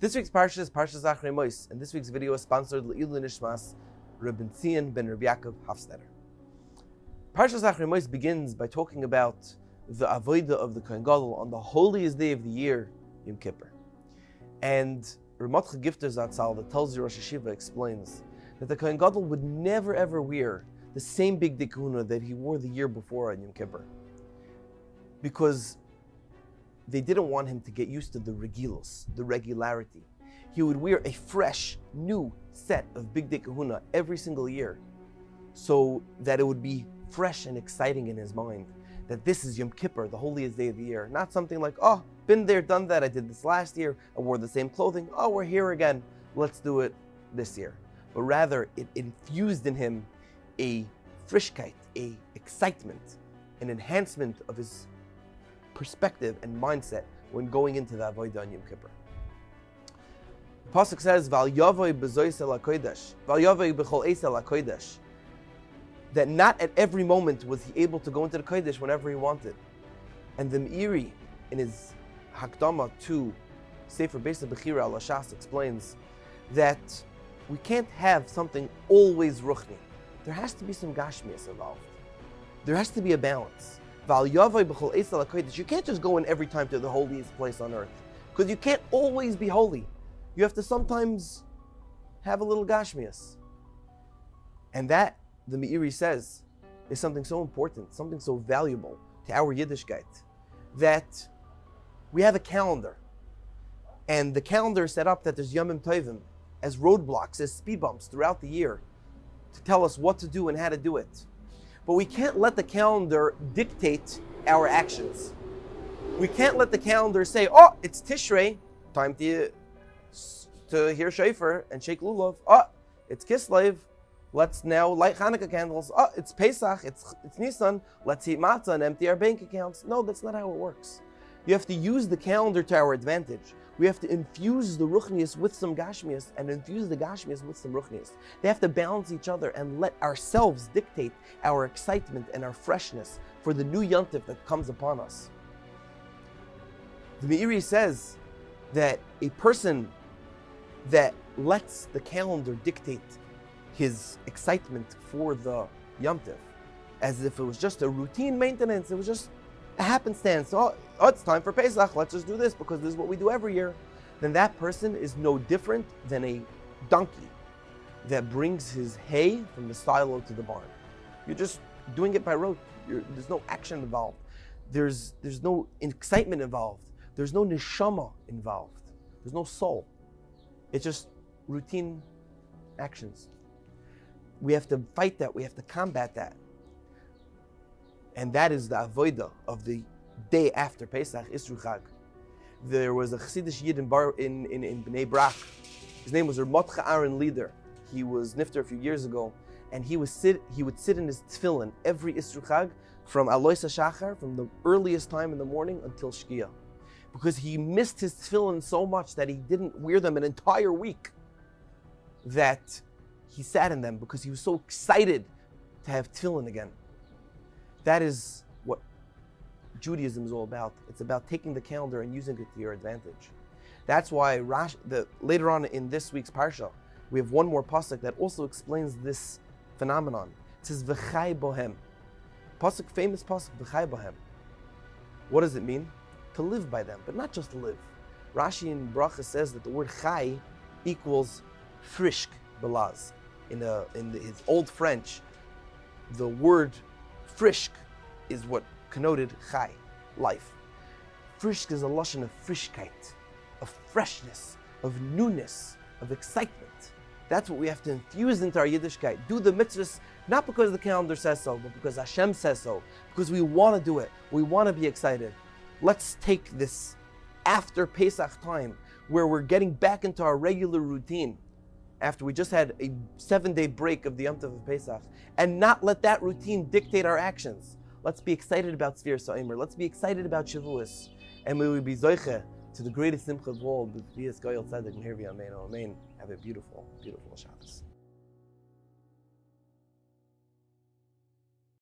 This week's Parshas is Parshas Acharei, and this week's video is sponsored L'Ilui Nishmas Rabbi Tzion ben Rabbi Yaakov Hafstadter. Parshas Acharei begins by talking about the avodah of the Kohen Gadol on the holiest day of the year, Yom Kippur. And Ramotcha Gifter Zatzal, that tells you Rosh Hashiva, explains that the Kohen Gadol would never ever wear the same big kahuna that he wore the year before on Yom Kippur, because they didn't want him to get used to the regilos, the regularity. He would wear a fresh, new set of big kahuna every single year, so that it would be fresh and exciting in his mind, that this is Yom Kippur, the holiest day of the year. Not something like, oh, been there, done that, I did this last year, I wore the same clothing, oh, we're here again, let's do it this year. But rather, it infused in him a frischkeit, a excitement, an enhancement of his perspective and mindset when going into the avodah on Yom Kippur. The pasuk says, "Val yavoi bezois el hakodesh, val yavoi bechol eis el hakodesh," that not at every moment was he able to go into the kodesh whenever he wanted. And the Meiri, in his Hakdama to Sefer Beis Bechira al Hashas, explains that we can't have something always ruchni. There has to be some gashmias involved. There has to be a balance. You can't just go in every time to the holiest place on earth, because you can't always be holy. You have to sometimes have a little gashmias. And that, the Meiri says, is something so important, something so valuable to our Yiddishkeit, that we have a calendar. And the calendar is set up that there's Yomim Tovim as roadblocks, as speed bumps throughout the year to tell us what to do and how to do it. But we can't let the calendar dictate our actions. We can't let the calendar say, oh, it's Tishrei, time to hear Shofar and shake lulav. Oh, it's Kislev, let's now light Hanukkah candles. Oh, it's Pesach, it's Nisan, let's eat matzah and empty our bank accounts. No, that's not how it works. You have to use the calendar to our advantage. We have to infuse the ruchnius with some gashmias and infuse the gashmias with some ruchnius. They have to balance each other and let ourselves dictate our excitement and our freshness for the new yontif that comes upon us. The Meiri says that a person that lets the calendar dictate his excitement for the yontif, as if it was just a routine maintenance, it was just a happenstance. Oh, it's time for Pesach, let's just do this because this is what we do every year. Then that person is no different than a donkey that brings his hay from the silo to the barn. You're just doing it by rote. There's no action involved. There's no excitement involved. There's no neshama involved. There's no soul. It's just routine actions. We have to fight that. We have to combat that. And that is the avodah of the day after Pesach, Isru Chag. There was a Chassidish Yid in Bnei Brak. His name was Ramotcha Aaron Lieder. He was nifter a few years ago, and he would sit in his tefillin every Isru Chag from Alois HaShachar, from the earliest time in the morning until Shkia, because he missed his tefillin so much that he didn't wear them an entire week, that he sat in them because he was so excited to have tefillin again. That is what Judaism is all about. It's about taking the calendar and using it to your advantage. That's why later on in this week's Parsha, we have one more pasuk that also explains this phenomenon. It says, V'chai bohem. Famous pasuk, V'chai bohem. What does it mean? To live by them, but not just to live. Rashi in Bracha says that the word chai equals frischk belaz. In his old French, the word frischk is what connoted chai, life. Frischk is a lashon of frischkeit, of freshness, of newness, of excitement. That's what we have to infuse into our Yiddishkeit. Do the mitzvahs, not because the calendar says so, but because Hashem says so, because we want to do it, we want to be excited. Let's take this after Pesach time, where we're getting back into our regular routine, after we just had a 7-day break of the Yom Tov of Pesach, and not let that routine dictate our actions. Let's be excited about Sfir Sa'imer. Let's be excited about Shavuos. And may we be Zoiche to the greatest Simcha of all, with V'yas Goyal Tzedek, and here we Amen. Amen. Have a beautiful, beautiful Shabbos.